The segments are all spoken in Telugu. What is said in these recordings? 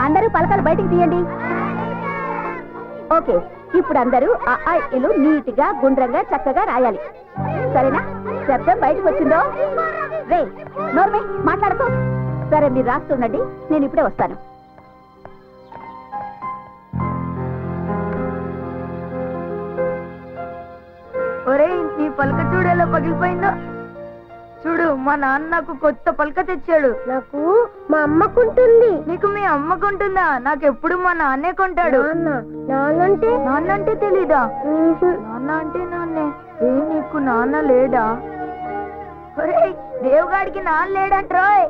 అందరూ పలకలు బయటికి తీయండి. ఓకే, ఇప్పుడు అందరూ ఇలు నీట్ గా గుండ్రంగా చక్కగా రాయాలి. సరేనా? శబ్దం బయటకు వచ్చిందో? రే నోర్మే మాట్లాడుకో. సరే, మీరు రాస్తుండండి, నేను ఇప్పుడే వస్తాను. ఒరే, నీ పలక చూడు ఎలా పగిలిపోయిందో. చూడు, మా నాన్న నాకు కొత్త పలక తెచ్చాడు. నాకు మా అమ్మకుంటుంది. నీకు మీ అమ్మకుంటుందా? నాకెప్పుడు మా నాన్నే కొంటాడు. నాన్న అంటే తెలీదా? నాన్న అంటే నాన్నే. నీకు నాన్న లేడా? ఒరే, దేవుగాడికి నాన్న లేడంట్రోయ్.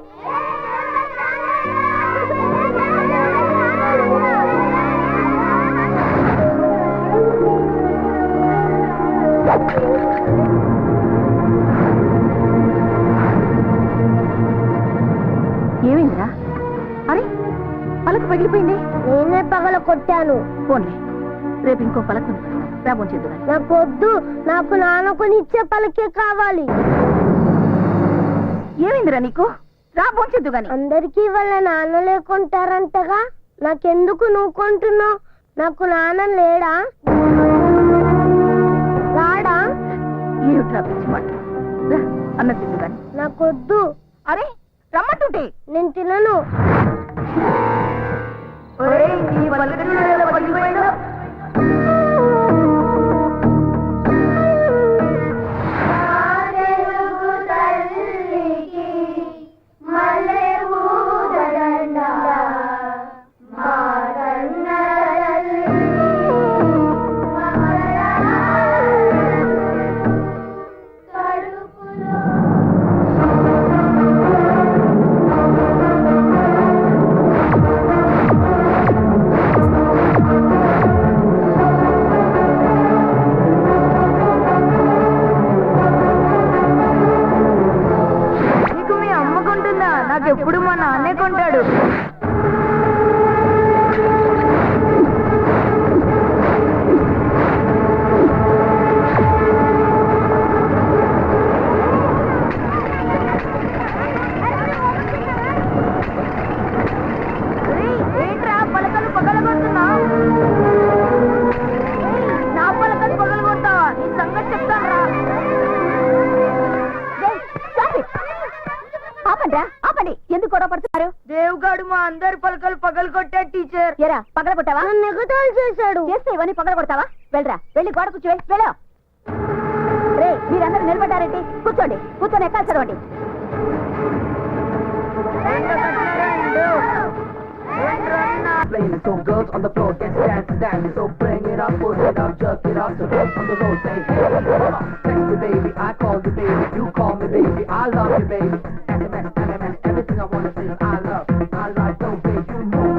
ఏమైందిరా? అరే, పలక పగిలిపోయింది. నేనే పగల కొట్టాను. పోన్లే, రేపు ఇంకో పలక రాబోచేద్దు. నాకు వద్దు, నాకు నాన్న కొనిచ్చే పలకే కావాలి. ఏమైందిరా నీకు? రాబోచేద్దు గాని. అందరికీ వాళ్ళ నాన్న లేకుంటారంటగా, నాకెందుకు నువ్వు కొంటున్నావు? నాకు నాన్న లేడా? రాడా? ఏమిట్రా పిచ్చిమాట? అన్న తిందు గాని. నాకొద్దు. అరే, రమ్మంటుంటే. నేను తినను. నాకెప్పుడు మా నాన్నే కొంటాడు. ఏంట్రా పలకలు పగలగొడుతున్నావు? నా పలకలు పగలగొడతావా? నీ సంగతి చెప్తాను రా. ఆపండి, ఎందుకు గొడవ పడుతున్నారు? దేవుగాడు మా అందరి పలకలు పగలు కొట్టాడు టీచర్. ఎరా, పగల కొట్టావా? ఎగతాళి చేశాడు. చేస్తే ఇవన్నీ పగల కొడతావా? వెళ్ళరా, వెళ్ళి గోడ కూర్చోవే. వెళ్ళా. రే, మీరందరూ నిలబడ్డారేంటి? కూర్చోండి, కూర్చొని ఎక్కాలి చదవండి. So girls on the floor, get dance, dance. So bring it up, push it up, jerk it up. So girls on the road, say hey, text me baby, I call you baby, you call me baby, I love you baby. SMS, MMS, everything I wanna say is I love, I like, so baby, you know.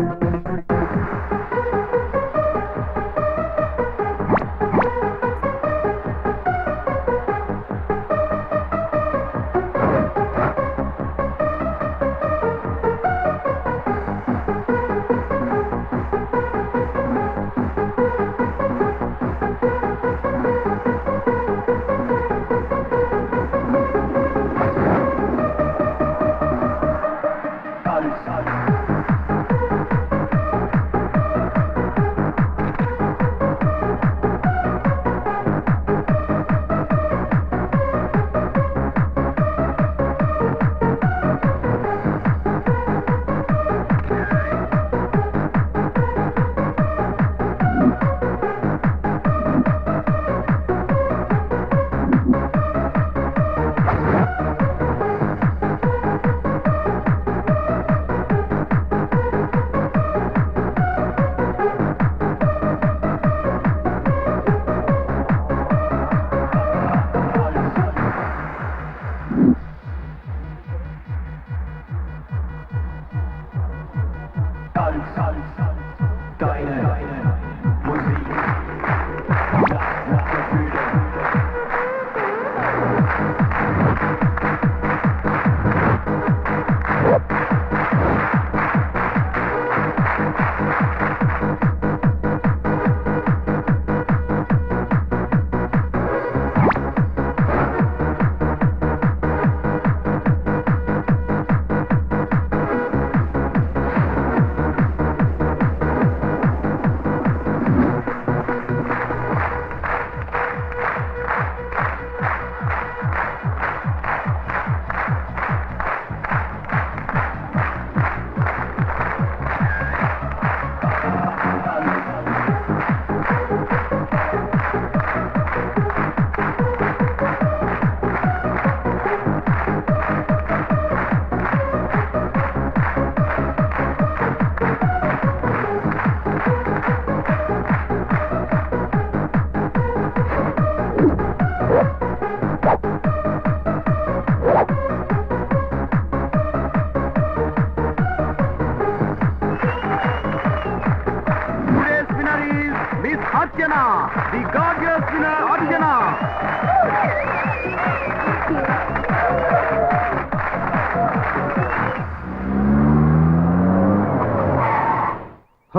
Arjuna, the gorgeous winner Arjuna.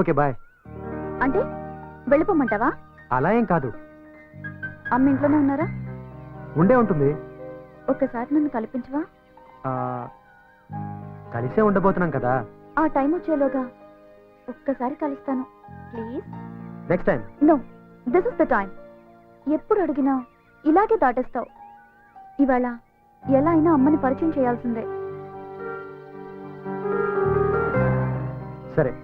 Okay bye. అంటే వెళ్ళిపోమంటావా? అలా ఏం కాదు, అమ్మ ఇంట్లోనే ఉన్నారా? ఉండే ఉంటుంది. ఒక్కసారి నన్ను కల్పించవా? ఆ, కలిసే ఉండబోతున్నాం కదా. ఆ టైం వచ్చేలోగా ఒక్కసారి కలుస్తాను please. Next time. No, this is the time. ఎప్పుడు అడిగినా ఇలాగే దాటేస్తావు. ఇవాళ ఎలా అయినా అమ్మని పరిచయం చేయాల్సిందే. సరే.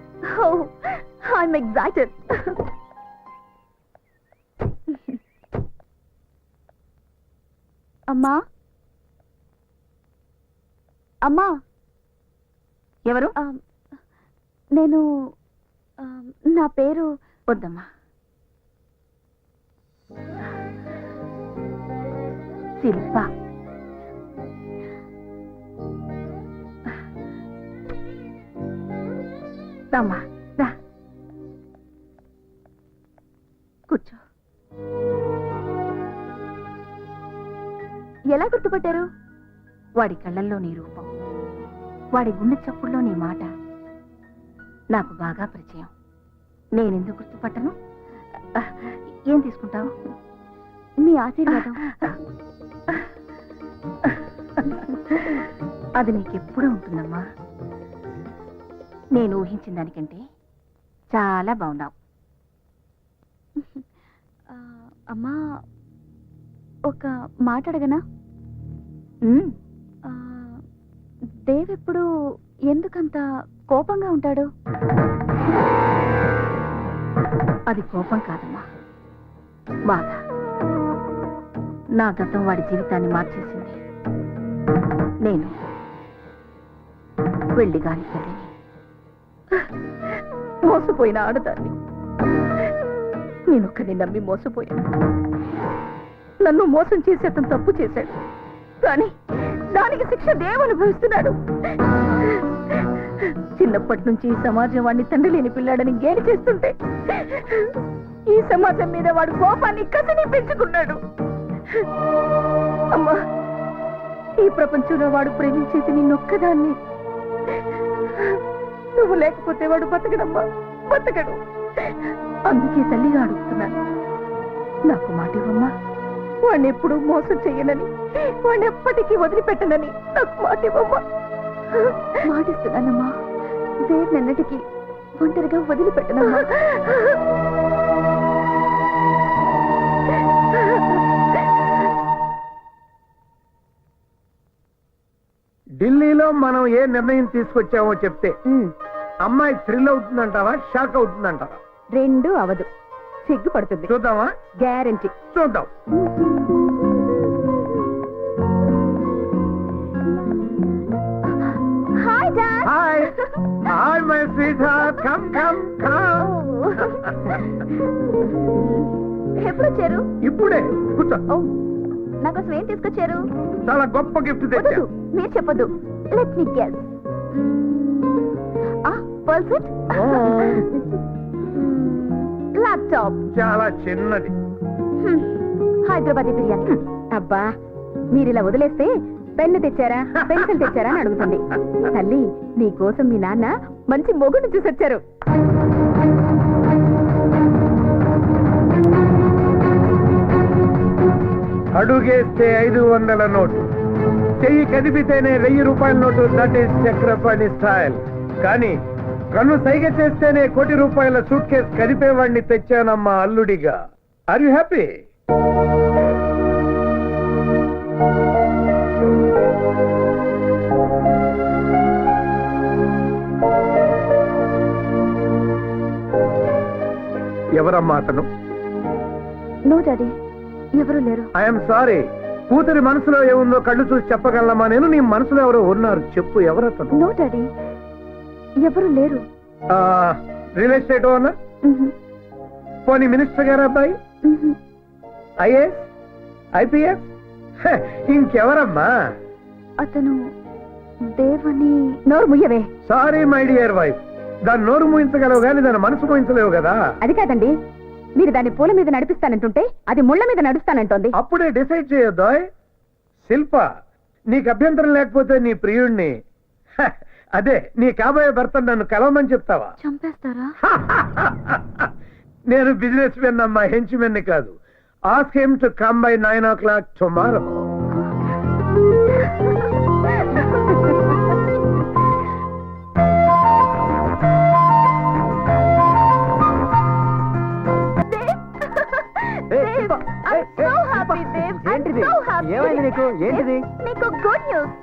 I'm excited. అమ్మా, అమ్మా. ఎవరు? నేను నా పేరు వద్దమ్మా. శిల్ప. రామ్మా, రా కూర్చో. ఎలా గుర్తుపట్టారు? వాడి కళ్ళల్లో నీ రూపం, వాడి గుండె చప్పుల్లో నీ మాట నాకు బాగా పరిచయం. నేనెందుకు గుర్తుపట్టను? ఏం తీసుకుంటావు? మీ ఆశీర్వాదం. అది నీకెప్పుడూ ఉంటుందమ్మా. నేను ఊహించిన దానికంటే చాలా బాగున్నావు. అమ్మా, ఒక మాట అడగనా? దేవ్ ఎప్పుడు ఎందుకంత కోపంగా ఉంటాడు? అది కోపం కాదమ్మా, బాధ. నా గతం వాడి జీవితాన్ని మార్చేసింది. నేను వెళ్ళి గాని తల్లిని, మోసపోయిన ఆడదాన్ని. నేనొక్కని నమ్మి మోసపోయాను. నన్ను మోసం చేసి అతను తప్పు చేశాడు, కానీ దానికి శిక్ష దేవ్ అనుభవిస్తున్నాడు. చిన్నప్పటి నుంచి ఈ సమాజం వాడిని తండ్రి లేని పిల్లాడని గేలి చేస్తుంటే ఈ సమాజం మీద వాడు కోపాన్ని కసిని పెంచుకున్నాడు. అమ్మా, ఈ ప్రపంచంలో వాడు ప్రేమించేది నిన్నొక్కదాన్ని. నువ్వు లేకపోతే వాడు బతకడమ్మా, బతకడు. అందుకే తల్లిగా అడుగుతున్నాను, నాకు మాట ఇవ్వమ్మా. వాడిని ఎప్పుడూ మోసం చెయ్యనని, వాడిని ఎప్పటికీ వదిలిపెట్టనని నాకు మాట ఇవ్వమ్మా. మాటిస్తున్నానమ్మా, దేన్నెన్నటికీ ఒంటరిగా వదిలిపెట్టనమ్మా. ఢిల్లీలో మనం ఏ నిర్ణయం తీసుకొచ్చామో చెప్తే అమ్మాయి థ్రిల్ అవుతుందంటావా, షాక్ అవుతుందంటావా? రెండు అవదు, సిగ్గుపడుతుంది. చూద్దామా? గ్యారంటీ. చూద్దాం. Hi dad. Hi hi my sweet heart, come come come. ఎప్పుడు వచ్చారు? ఇప్పుడే కూర్చో. ఓ, నాకోసం ఏం తీసుకొచ్చారు? చాలా గొప్ప గిఫ్ట్ తెచ్చా. వద్దు, మీరు చెప్పొద్దు. Let me guess. Pearl set, laptop. చాలా చిన్నది. హైదరాబాదీ బిర్యానీ. అబ్బా, మీరు ఇలా వదిలేస్తే పెన్ను తెచ్చారా, పెన్సిల్ తెచ్చారా అని అడుగుతుంది. తల్లి, నీ కోసం మీ నాన్న మంచి మొగుడిని చూసొచ్చారు. అడుగేస్తే 500 నోటు, చెయ్యి కదిపితేనే 1000 రూపాయల note. That is Chakrapani style. కానీ కన్ను సైగ చేస్తేనే 1 కోటి రూపాయల సూట్ కేసు కదిపేవాడిని తెచ్చానమ్మా అల్లుడిగా. Are you happy? ఎవరమ్మా అతను? నో డాడీ, ఎవరు లేరు. I'm sorry. కూతురి మనసులో ఏముందో కళ్ళు చూసి చెప్పగలమా నేను? నీ మనసులో ఎవరో ఉన్నారు, చెప్పు. ఎవరతను? నో డాడీ, ఎవరు లేరు. Real estate owner? పోనీ మినిస్టర్ గారు అబ్బాయి? IAS, IPS? ఇంకెవరమ్మా? అతను దేవని. నోరు ముయ్యవే. సారీ మై డియర్ వైఫ్, దాని నోరు మూయించగలవు కానీ దాని మనసు మూయించలేవు కదా. అది కాదండి, మీరు దాన్ని పూల మీద నడిపిస్తానంటుంటే అది ముళ్ళ మీద నడుస్తానంటోంది. అప్పుడే డిసైడ్ చేయొద్దా? శిల్ప, నీకు అభ్యంతరం లేకపోతే నీ ప్రియుణ్ణి అదే నీ కాబోయే భర్త నన్ను కలవమని చెప్తావా? చంపేస్తారా? నేను బిజినెస్ మెన్ అమ్మా, హెంచ్ మెన్ కాదు. Ask him to come by 9 o'clock tomorrow. ఏంటిది? ఏమైంది నీకు? ఏంటిది? నీకు గుడ్ న్యూస్.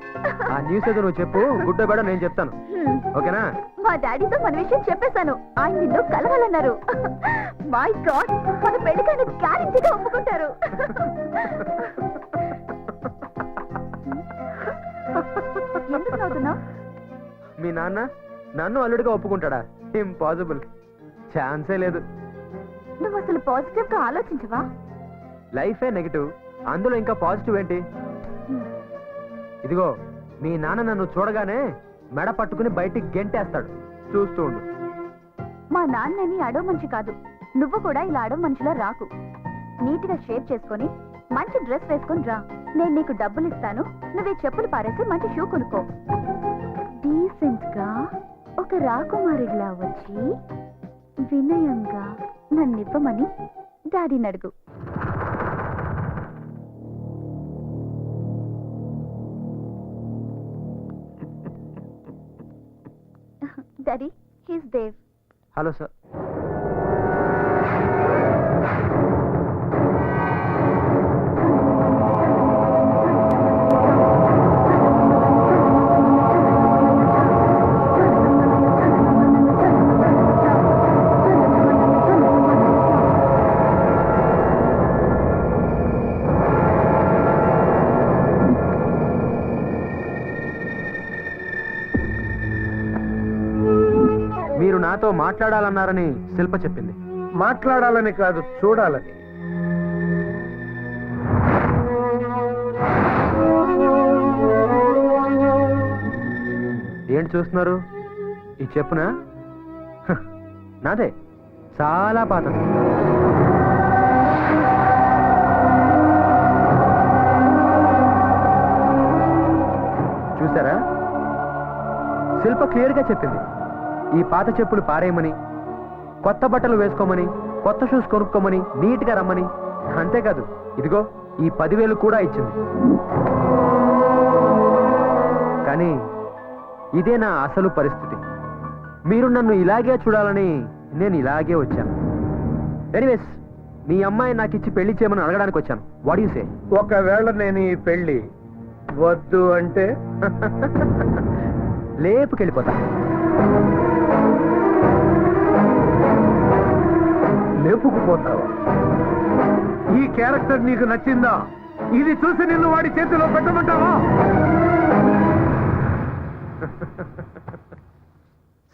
ఆ న్యూస్ ఏదో నువ్వు చెప్పు, గుడ్ బేడ నేను చెప్తాను. ఓకేనా? మా డాడీతో మన విషయం చెప్పేశాను. ఆయన నిన్ను కలవాలన్నారు. మై గాడ్, మన పెళ్లికైనా గ్యారెంటీగా ఒప్పుకుంటారు. ఎందుకు నవ్వుతున్నావు? మీ నాన్న నన్ను అల్లుడిగా ఒప్పుకుంటాడా? ఇంపాసిబుల్, ఛాన్సే లేదు. నువ్వు అసలు పాజిటివ్ గా ఆలోచించవా? లైఫే నెగిటివ్, అందులో ఇంకా పాజిటివ్ ఏంటి? ఇదిగో, మీ నాన్న నన్ను చూడగానే మెడ పట్టుకుని బయటికి గెంటేస్తాడు. చూస్తూ ఉండు. మా నాన్నని అడవ మనిషి కాదు. నువ్వు కూడా ఇలా అడవ మనిషిలో రాకు. నీట్ గా షేప్ చేసుకొని మంచి డ్రెస్ వేసుకొని రా. నేను నీకు డబ్బులు ఇస్తాను. నువ్వే చెప్పులు పారేసి మంచి షూ కొనుక్కో. డీసెంట్ గా ఒక రాకుమారిలా వచ్చి వినయంగా నన్నివ్వమని డాడీని అడుగు. Daddy, he's Dev. Hello sir. మీరు నాతో మాట్లాడాలన్నారని శిల్ప చెప్పింది. మాట్లాడాలని కాదు, చూడాలని. ఏంటి చూస్తున్నారు? ఈ చెప్పునా? నాదే, చాలా పాతది. చూసారా? శిల్ప క్లియర్ గా చెప్పింది. ఈ పాత చెప్పులు పారేయమని, కొత్త బట్టలు వేసుకోమని, కొత్త షూస్ కొనుక్కోమని, నీట్ గా రమ్మని. అంతేకాదు, ఇదిగో ఈ 10,000 కూడా ఇచ్చింది. కానీ ఇదే నా అసలు పరిస్థితి. మీరు నన్ను ఇలాగే చూడాలని నేను ఇలాగే వచ్చాను. ఎనీవేస్, మీ అమ్మాయి నాకు ఇచ్చి పెళ్లి చేయమని అడగడానికి వచ్చాను. What you say? ఒకవేళ నేను ఈ పెళ్లి వద్దు అంటే లేపుకెళ్ళిపోతా. లేపుకుపోతావా? ఈ క్యారెక్టర్ నీకు నచ్చిందా? ఇది చూసి నిన్ను వాడి చేతిలో పెట్టమంటావా?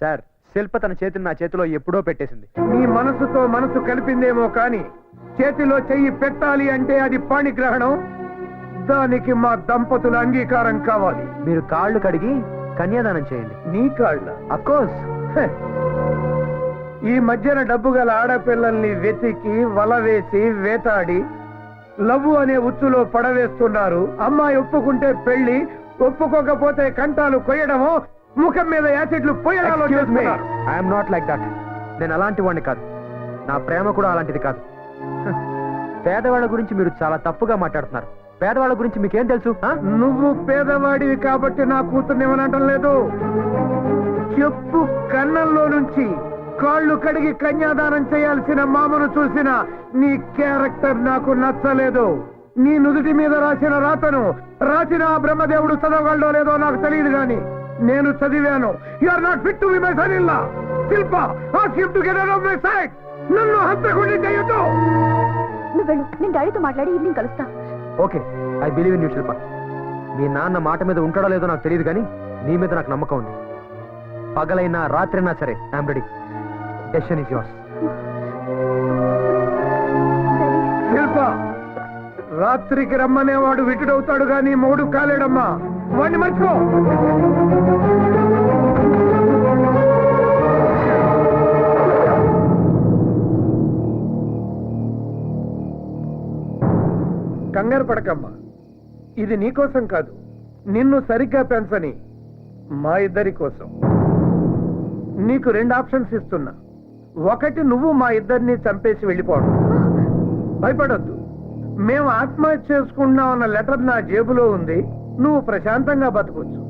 సార్, శిల్ప తన చేతిని నా చేతిలో ఎప్పుడో పెట్టేసింది. నీ మనసుతో మనసు కలిపిందేమో కానీ చేతిలో చెయ్యి పెట్టాలి అంటే అది పాణిగ్రహణం. దానికి మా దంపతుల అంగీకారం కావాలి. మీరు కాళ్ళు కడిగి కన్యాదానం చేయండి. నీ కాళ్ళ? అఫ్కోర్స్. ఈ మధ్యన డబ్బు గల ఆడపిల్లల్ని వెతికి వల వేసి వేటాడి లవ్వు అనే ఉచ్చులో పడవేస్తున్నారు. అమ్మాయి ఒప్పుకుంటే పెళ్లి, ఒప్పుకోకపోతే కంటాలు కొయ్యడమో, ముఖం మీద యాసిడ్లు పోయడాలో చేస్తున్నారు. I'm not like that. నేను అలాంటి వాడిని కాదు. నా ప్రేమ కూడా అలాంటిది కాదు. పేదవాళ్ళ గురించి మీరు చాలా తప్పుగా మాట్లాడుతున్నారు. పేదవాళ్ళ గురించి మీకేం తెలుసు? నువ్వు పేదవాడివి కాబట్టి నా కూతుర్ని ఏమనటం లేదు. చెప్పు కన్నంలో నుంచి కాళ్ళు కడిగి కన్యాదానం చేయాల్సిన మామను చూసిన నీ క్యారెక్టర్ నాకు నచ్చలేదు. నీ నుదుటి మీద రాసిన రాతను రాసిన ఆ బ్రహ్మదేవుడు చదవగలడో లేదో నాకు తెలియదు గాని నేను చదివాను. You are not fit to be my son in law. Shilpa, ask him to get out of my sight. నన్ను హంతకుండా చేయొద్దు. నువ్వు వెళ్ళు, నేను డాడీతో మాట్లాడి ఈవినింగ్ కలుస్తా. Okay, I believe in you Shilpa. మీ నాన్న మాట మీద ఉంటాడో లేదో నాకు తెలియదు కానీ నీ మీద నాకు నమ్మకం ఉంది. పగలైనా రాత్రైనా సరే I'm ready. Decision is yours. Shilpa, రాత్రికి రమ్మనేవాడు విటుడవుతాడు గాని మూడు కాలేడమ్మా. వాడిని మర్చిపో. కంగారు పడకమ్మా. ఇది నీకోసం కాదు, నిన్ను సరిగ్గా పెంచని మా ఇద్దరి కోసం. నీకు 2 ఆప్షన్స్ ఇస్తున్నా. ఒకటి, నువ్వు మా ఇద్దరిని చంపేసి వెళ్ళిపోవడం. భయపడొద్దు, మేము ఆత్మహత్య చేసుకుంటున్నాం అన్న లెటర్ నా జేబులో ఉంది, నువ్వు ప్రశాంతంగా బతకొచ్చు.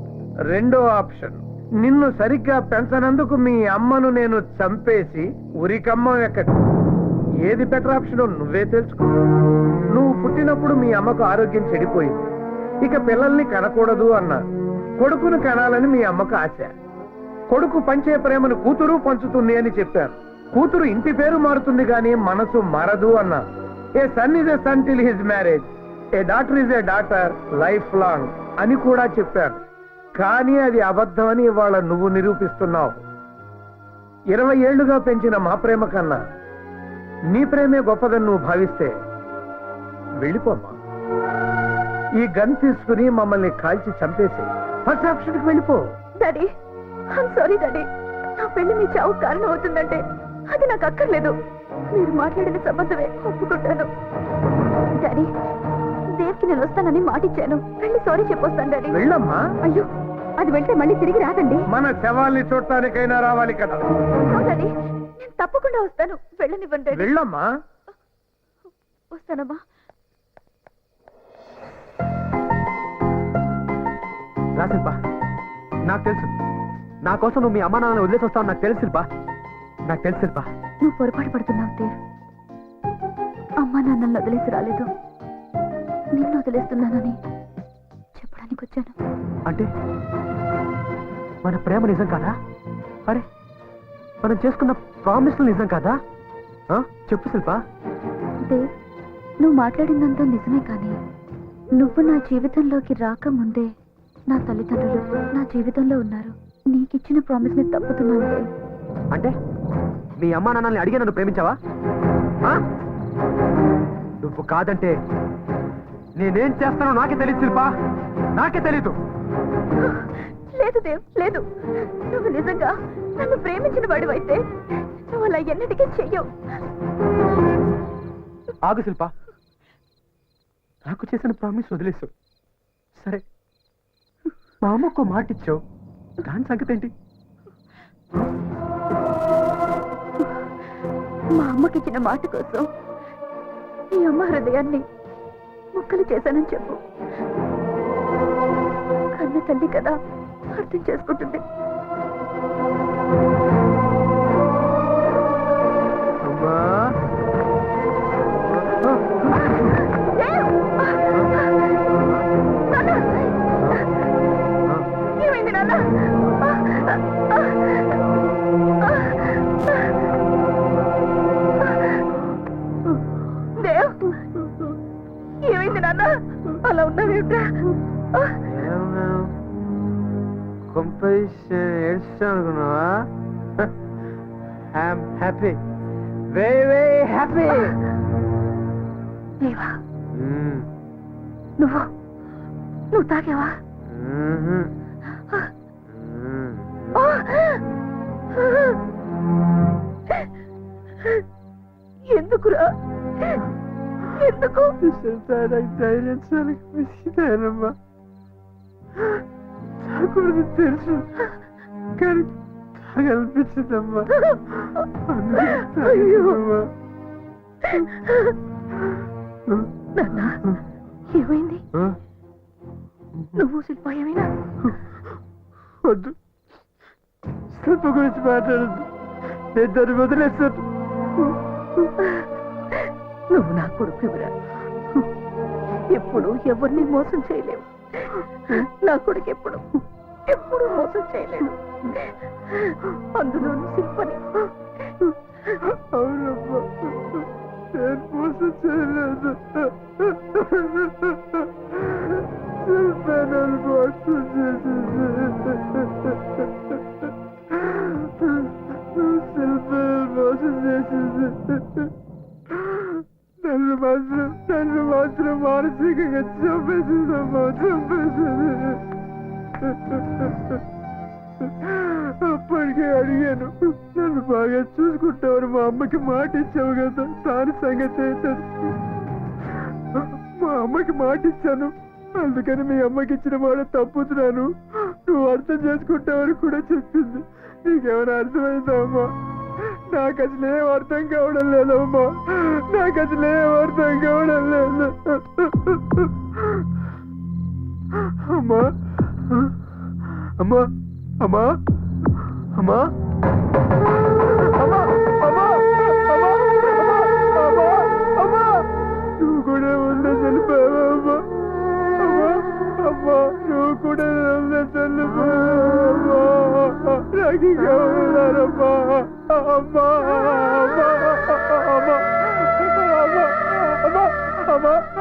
2వ ఆప్షన్, నిన్ను సరిగ్గా పెంచనందుకు మీ అమ్మను నేను చంపేసి ఉరికమ్మం ఎక్కడి. ఏది బెటర్ ఆప్షనో నువ్వే తెలుసుకో. నువ్వు పుట్టినప్పుడు మీ అమ్మకు ఆరోగ్యం చెడిపోయింది, ఇక పిల్లల్ని కనకూడదు అన్నారు. కొడుకును కనాలని మీ అమ్మకు ఆశ. కొడుకు పంచే ప్రేమను కూతురు పంచుతుంది అని చెప్పారు. కూతురు ఇంటి పేరు మారుతుంది గాని మనసు మారదు అన్నారు. A son is a son till his marriage, a daughter is a daughter life long అని కూడా చెప్పారు. కానీ అది అబద్ధమని ఇవాళ నువ్వు నిరూపిస్తున్నావు. 20 ఏళ్లుగా పెంచిన మా ప్రేమ కన్నా నీ ప్రేమే గొప్పదని నువ్వు భావిస్తే వెళ్ళిపోమ్మా. ఈ గన్ తీసుకుని మమ్మల్ని కాల్చి చంపేసి ఫస్ట్ ఆప్షన్కి వెళ్ళిపో. Daddy, I'm sorry daddy. నా పెళ్లి మీ చావు కారణం అవుతుందంటే అది నాకు అక్కర్లేదు. మీరు మాట్లాడిన సంబంధమే ఒప్పుకుంటాను. డాడీ, దేవ్కి నేను వస్తానని మాటిచ్చాను. వెళ్ళి సారీ చెప్పొస్తాను డాడీ. వెళ్ళమ్మా. అయ్యో, అది వెంటనే మళ్ళీ తిరిగి రాదండి. మన శవాల్ని చూడటానికైనా రావాలి కదా. డాడీ, నేను తప్పకుండా వస్తాను. వెళ్ళనివ్వండి డాడీ. వెళ్ళమ్మా. వస్తానమ్మా. రా శిల్ప, నాకు తెలుసు నా కోసం నువ్వు మీ అమ్మ నాన్న వదిలేసి వస్తావు. నాకు తెలుసు శిల్ప, నాకు తెలుసు శిల్ప. నువ్వు పొరపాటు పడుతున్నావు దేవ్. అమ్మా నాన్నల్ని వదిలేసి రాలేదు, నిన్ను వదిలేస్తున్నానని చెప్పడానికి వచ్చాను. అంటే మన ప్రేమ నిజం కాదా? అరే, మనం చేసుకున్న ప్రామిస్లు నిజం కాదా? చెప్పు శిల్ప. దేవ్, నువ్వు మాట్లాడిందంతా నిజమే, కానీ నువ్వు నా జీవితంలోకి రాకముందే నా తల్లిదండ్రులు నా జీవితంలో ఉన్నారు. నీకిచ్చిన ప్రామిస్ ని తప్పుతున్నాను దేవ్. అంటే మీ అమ్మా నాన్నల్ని అడిగి నన్ను ప్రేమించావా? నువ్వు కాదంటే నేనేం చేస్తానో నాకే తెలియదు శిల్ప, నాకే తెలీదు. లేదు దేవ్, లేదు. నువ్వు నిజంగా నన్ను ప్రేమించిన వాడివైతే నువ్వు అలా ఎన్నటికీ చెయ్యవు. ఆగు శిల్ప, నాకు చేసిన ప్రామిస్ వదిలేసు. సరే, మా అమ్మకు మాట ఇచ్చావు, దాని సంగతి ఏంటి? మా అమ్మకిచ్చిన మాట కోసం నీ అమ్మ హృదయాన్ని ముక్కలు చేశానని చెప్పు. కన్న తల్లి కదా, అర్థం చేసుకుంటుంది. అమ్మా, ఏమైంది నాన్న? దేవ్, ఏమైంది నాన్న? అలా ఉన్నావేమిట్రా? ఏడ్చాను అనుకున్నావా? I'm happy, very very happy. దేవా, నువ్వు తాగావా? ఎందుకురా? ఎందుకు? ధైర్యం చాలమ్మా. తాగకూడదు తెలుసు, కానీ తాగనిపించిందమ్మా. నాన్న, ఏమైంది? నువ్వు శిల్ప ఏమైనా? వద్దు, శిల్ప గురించి మాట్లాడద్దు, నేను దాన్ని వదిలేస్తాను. నువ్వు నా కొడుకురా. ఎప్పుడు ఎవరిని మోసం చేయలేవు. నా కొడుకు ఎప్పుడు మోసం చేయలేడు, అందులో శిల్పని. అవునమ్మా, నేను మోసం చేయలేదు. శిల్ప నన్ను మోసం చేసింది. శిల్ప మోసం చేసింది. నన్ను మాత్రం మానసికంగా చంపేసిందమ్మా, చంపేసింది. అప్పటికే అడిగాను, నన్ను బాగా చూసుకుంటామని మా అమ్మకి మాట ఇచ్చావు కదా, దాని సంగతి ఏంటది? మా అమ్మకి మాట ఇచ్చాను, అందుకని మీ అమ్మకి ఇచ్చిన మాట తప్పుతున్నాను, నువ్వు అర్థం చేసుకుంటావని కూడా చెప్పింది. నీకేమైనా అర్థమైందా అమ్మా? నాకు అసలు ఏం అర్థం కావడం లేదమ్మా, నాకు అసలు ఏం అర్థం కావడం లేదు. అమ్మా అమ్మా అమ్మా అమ్మా అమ్మా అమ్మా అమ్మా అమ్మా అమ్మా నువ్వు కూడా ఉండే చనిపోయావా? అమ్మా అమ్మా నువ్వు కూడా ఉండే చనిపోయావా? నాకు ఇంకా ఉన్నారమ్మా. అమ్మా అమ్మా అమ్మా అమ్మా అమ్మా అమ్మా